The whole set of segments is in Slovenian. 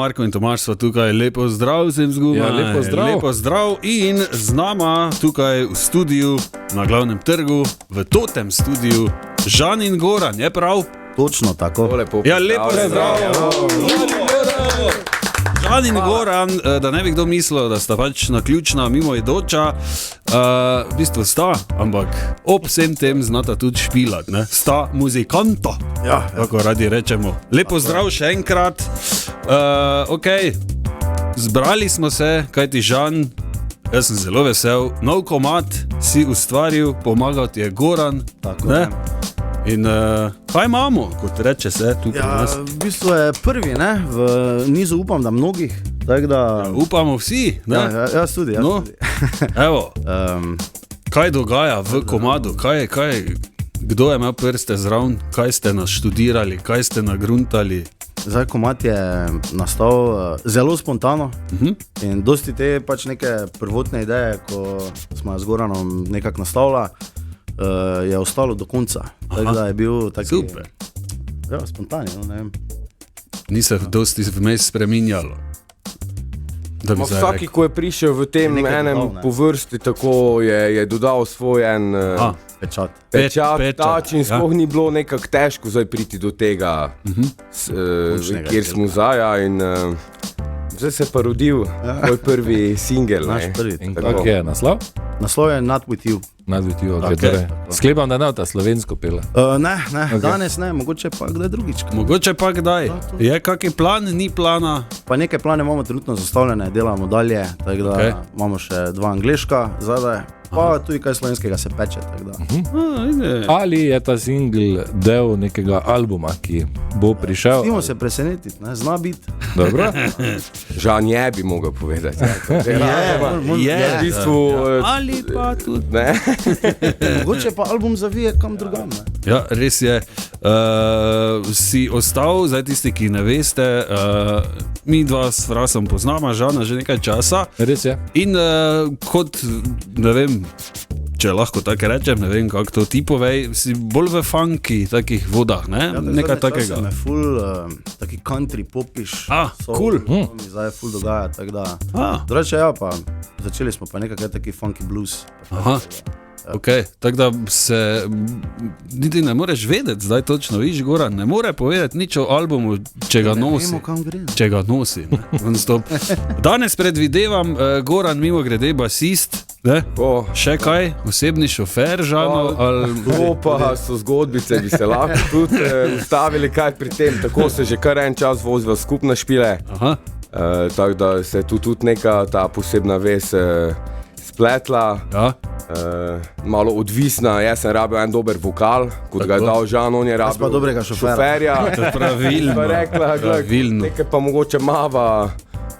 Marko in Tomaž so tukaj, lepo zdrav vsem zgubaj. Ja, lepo zdrav in z nama tukaj v studiu na glavnem trgu, v totem studiu, Žan in Goran, je prav? Točno tako. Ja, lepo zdrav. Žan in Goran, da ne bi kdo mislil, da sta pač naključna mimoidoča, v bistvu sta, ampak ob vsem tem znata tudi špilati, ne? Sta muzikanta, Ja, kako radi rečemo. Lepo zdrav še enkrat. Ok, zbrali smo se, kajti Žan, jaz sem zelo vesel, nov komad si ustvaril, pomagal ti je Goran, Tako, ne? ne. In kaj imamo, kot reče se tukaj Ja, nas? v bistvu je prvi, ne, v nizu upam, da mnogih, tako da... Upamo vsi, ne? Jaz tudi, jaz No. tudi. Evo, kaj dogaja v komadu, kdo je imel prste zraven, kaj ste naštudirali, kaj ste nagruntali? Zdaj, komad je nastal zelo spontano in dosti te pač neke prvotne ideje, ko smo z Goranom nekako nastavila, je ostalo do konca. Tako da je bil taki... Super. Ja, spontan, no, ne vem. Ni se dosti vmes spreminjalo. Da bi zdaj Vsaki, rekel. ko je prišel v tem Je nekaj enem dodal, ne. po vrsti, tako je dodal svoj en Pečat. pečat, pečat, tač in ja. sploh ni bilo nekako težko zdaj priti do tega, Končnega kjer smo zdaj. In zdaj se je pa rodil moj prvi singel. Naš ne. prvi. In Tako. kak je naslov? Naslov je Not With You. Nadvitju, Okej. okay, sklepam, da ne ta slovensko pela. Ne, danes ne, mogoče pa kdaj drugič. Mogoče pa kdaj? Je kakšen plan, ni plana? Pa nekaj plane imamo trenutno zastavljene, delamo dalje, tako da Okej. imamo še 2 angleška zadaj, pa tudi kaj slovenskega se peče, tako da. Ajde. Ali je ta singl del nekega albuma, ki bo prišel? Pustimo se presenetiti, ne, zna biti. Dobro. Žan je bi mogel povedati. Je, v bistvu, ali pa tudi. ne. Mogoče pa album zavije kam drugam. Ne. Ja, res je. Si ostal, zdaj tisti, ki ne veste, mi dva s Frasom poznamo Žana že nekaj časa Res je. in kot, ne vem, če lahko tako rečem, ne vem, kako to ti povej, si bolj v funky takih vodah, ne? Ja, Nekaj takega. Me ful, taki country popiš. Cool. To mi zdaj ful dogaja, tako da. Drugače ja, pa začeli smo pa nekaj taki funky blues. Aha. Ok, tako da se niti ne moreš vedeti, zdaj točno, viš, Goran, ne more povedati nič o albumu, če ga nosi. Ne vemo, kam gre. Če ga nosi, ne, non-stop. Danes predvidevam, Goran, mimo grede basist, ne? Še kaj, osebni šofer Žanov, ali... To pa so zgodbice, bi se lahko tudi ustavili kaj pri tem, tako se že kar en čas voziva skupne špile, tako da se tu tudi neka ta posebna vez spletla. Ja. Malo odvisna, jaz sem rabil en dober vokal, kot ga je dal Žan, on je pa rabil dobrega šoferja. Pravilno. Pa rekla, Pravilno. nekaj pa mogoče mava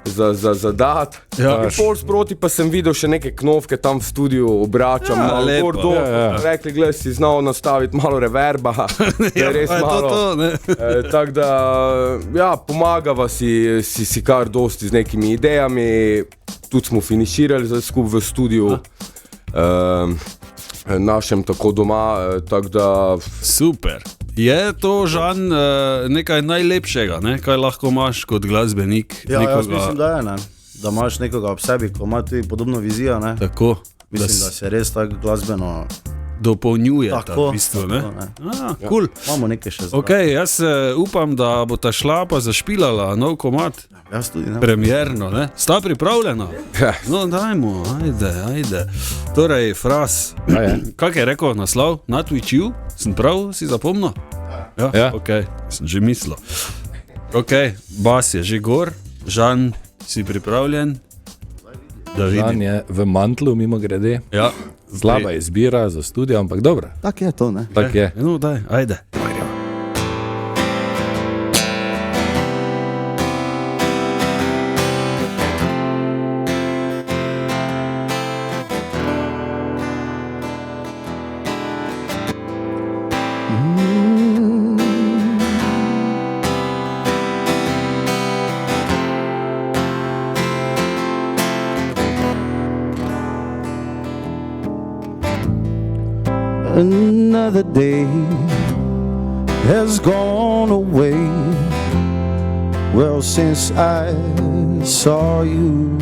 za dat. Ja. In pol sproti pa sem videl še neke knovke tam v studiu, obračam, malo lepo. gor dol. Rekli, gled, si znal nastaviti malo reverba, je res Pa je malo. to, ne? Tako da, ja, pomagava si kar dosti z nekimi idejami, tudi smo finiširali zdaj skupaj v studiu. Našem tako doma, tako da... Super. Je to, Žan, nekaj najlepšega, ne? Kaj lahko imaš kot glasbenik? Ja, jaz mislim, da je, ne. Da imaš nekoga ob sebi, ko ima tudi podobno vizijo, ne. Tako, Mislim, da se res tako glasbeno... dopolnjuje ta Tako, v bistvu, ne? tako, Cool. Imamo nekaj še zdaj. Ok, jaz upam, da bo ta šla pa zašpilala nov komad, Jaz tudi, ne. premierno, ne? Sta pripravljena? No, dajmo, ajde. Torej, Fras, kak je rekel naslov? Not With You? Sem prav, si zapomnil? Ja. Ok, sem že mislil. Ok, bas je že gor, Žan, si pripravljen? Da Žan vidim. je v mantlu, mimo grede. Ja. Slaba izbira za studio, ampak dobro. Tak je to, ne. Tak je. No, daj, ajde. Another day has gone away. Well, since I saw you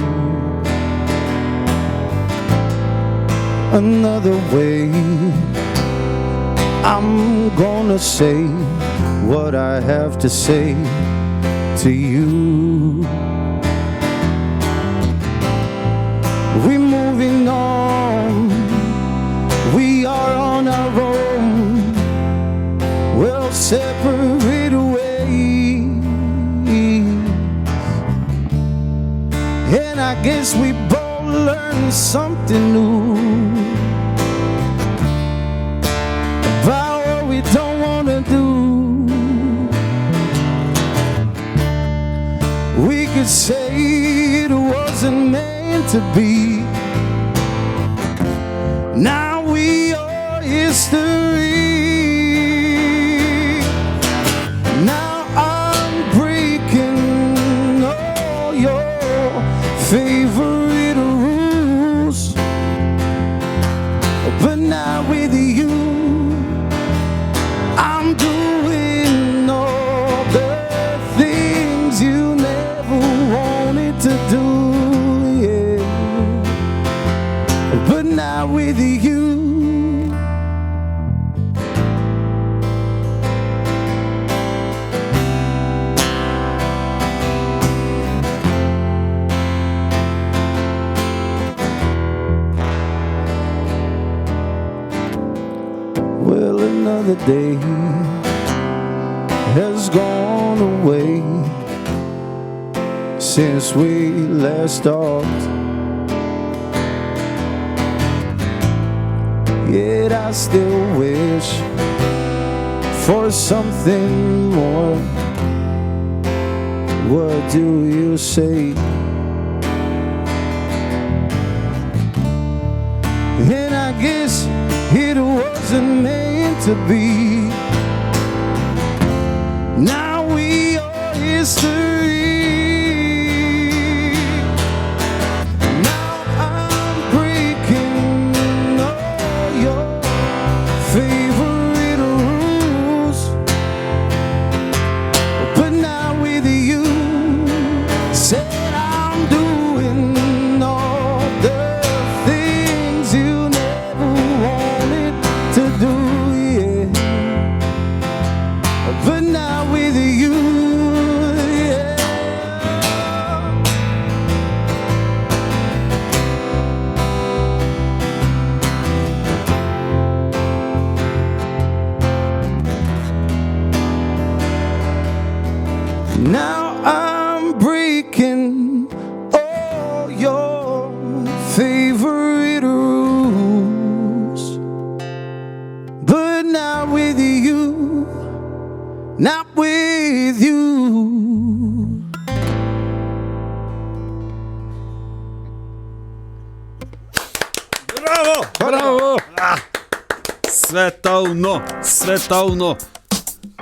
another way, I'm gonna say what I have to say to you. We're moving on, we are on our own, we'll separate away, and I guess we both learned something new about what we don't wanna do. We could say it wasn't meant to be. Now we are history. Now I'm breaking all your favorite rules, but now with you I'm doing all the things you never wanted to do, yeah. But now with you well, another day has gone away since we last talked. Yet I still wish for something more. What do you say? And I guess it wasn't meant to be. Now we are history. Now I'm breaking all your favorite rules, but now with you, said I'm doing all the things you never wanted to do, yeah. But now with you, yeah. Now I'm breaking all your favorite rules, but not with you, not with you. Bravo! Bravo! Svetovno, svetovno.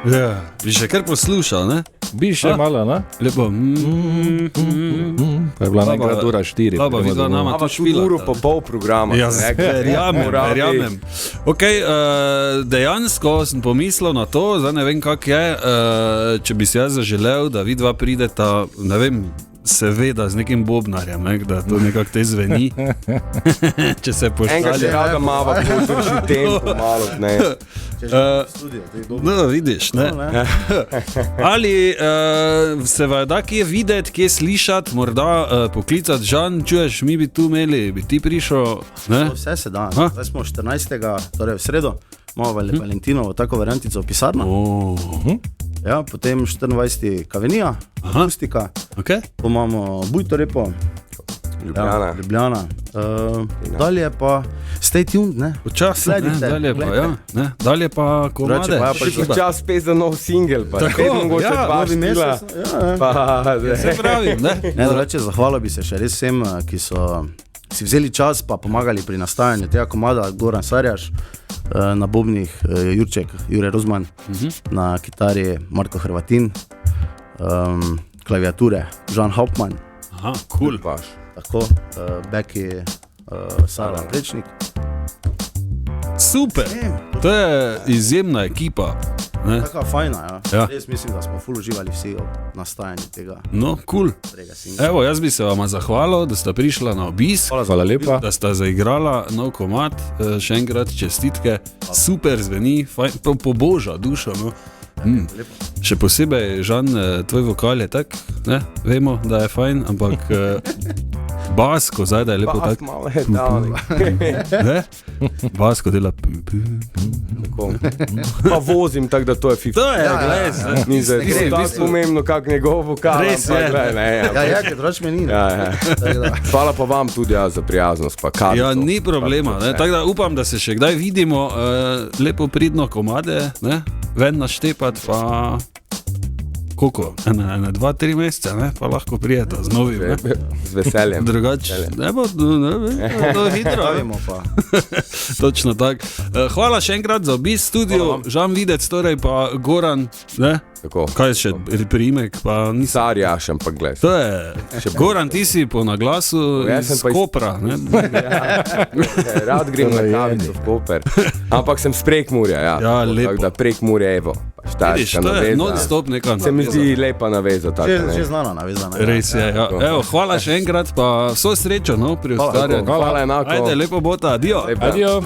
Ja, bi še kar poslušal, ne? Bi še malo, ne? Lepo. Pa je bila nekrat ura 4. Laba, vidva nama to Ampak tudi špila. uro pa pol programa. Ja, ne, verjamem, morabi- verjamem. Okay, dejansko sem pomislil na to, zdaj ne vem, kak je, če bi si jaz zaželel, da vidva prideta, ne vem, seveda z nekim bobnarjem, ne, da to nekako te zveni, če se Enkrat še pošalje. rada mava, podrži tempo malo, ne. No, vidiš, ne. Ali se vam da kje videti, kje slišati, morda poklicati, Žan, čuješ, mi bi tu imeli, bi ti prišel, ne? Vse se da. Ha? Zdaj smo 14. torej v sredo, imamo Valentinovo tako variantico v pisarno. Ja, potem 24. Kavenija, akustika, Okay. pa imamo Bujtorepo, Ljubljana. Ljubljana. Dalje pa stay tuned, ne? Počasno, ne, Sledite, dalje pa, glejte. ja, ne, dalje pa komade. Drugače pa ja, Pa še čas spet za nov singel, pa Tako, spet mogoče ja, dva novi štila. mesec, ja. Pa, Se pravim, ne? Ne, drugače zahvalil bi se še res vsem, ki so si vzeli čas pa pomagali pri nastajanju tega komada. Goran Sarjaš, na bobnih Jurček, Jure Rozman, na kitari Marko Hrvatin, klaviature Žan Hauptmann, Aha, cool. Paš. tako, beki Sara Prečnik. Super, to je izjemna ekipa. Ne? Taka fajna, ja. Ja. Res mislim, da smo ful uživali vsi ob nastajanju tega Cool. singla. Evo, jaz bi se vama zahvalil, da sta prišla na obisk, Hvala lepa. da sta zaigrala nov komad, še enkrat čestitke, super zveni, fajn, poboža dušo. No. Še posebej, Žan, tvoj vokal je tak, ne? Vemo, da je fajn, ampak bas, ko zdaj, da je lepo tak. Malo je down. Ne? Bas, ko dela. Pa vozim tako, da to je 50. To je, glej, Ni za tako pomembno, kak njegov vokal. Res ampak je. glej, ne, Ja, ker drugače me ni. Ja. Hvala pa vam tudi za prijaznost. Pa Karico. Ja, ni problema. Ne? Tako da upam, da se še kdaj vidimo, lepo pridno komade, ne? Ven naštepati, pa koliko? 1, 2, 3 mesece, ne? Pa lahko prijeta z novim. Ne? Z veseljem. Drugače, ne bo hitro. Pravimo pa. Točno tako. Hvala še enkrat za obisk studiu, Žan Videc, torej pa Goran, ne? Tako. Kaj je še priimek, pa nisem. Sarjaš, ampak gled. To je, Goran, ti si po naglasu Jaz sem iz pa iz- Kopra, ne? Rad grem na kavico v Koper. Ampak sem z Prekmurja, ja. Ja, lepo. Tako da Prekmurje, evo. Vidiš, Štajerska to je naveza. non-stop neka Se mi naveza. zdi lepa naveza. Tako, Že ne. znana navezana. Res je, ja. Evo, hvala še enkrat, pa vso srečo, no, pri ustvarjanju. Hvala enako. Ajde, lepo bota, adio. Lepa. Adijo.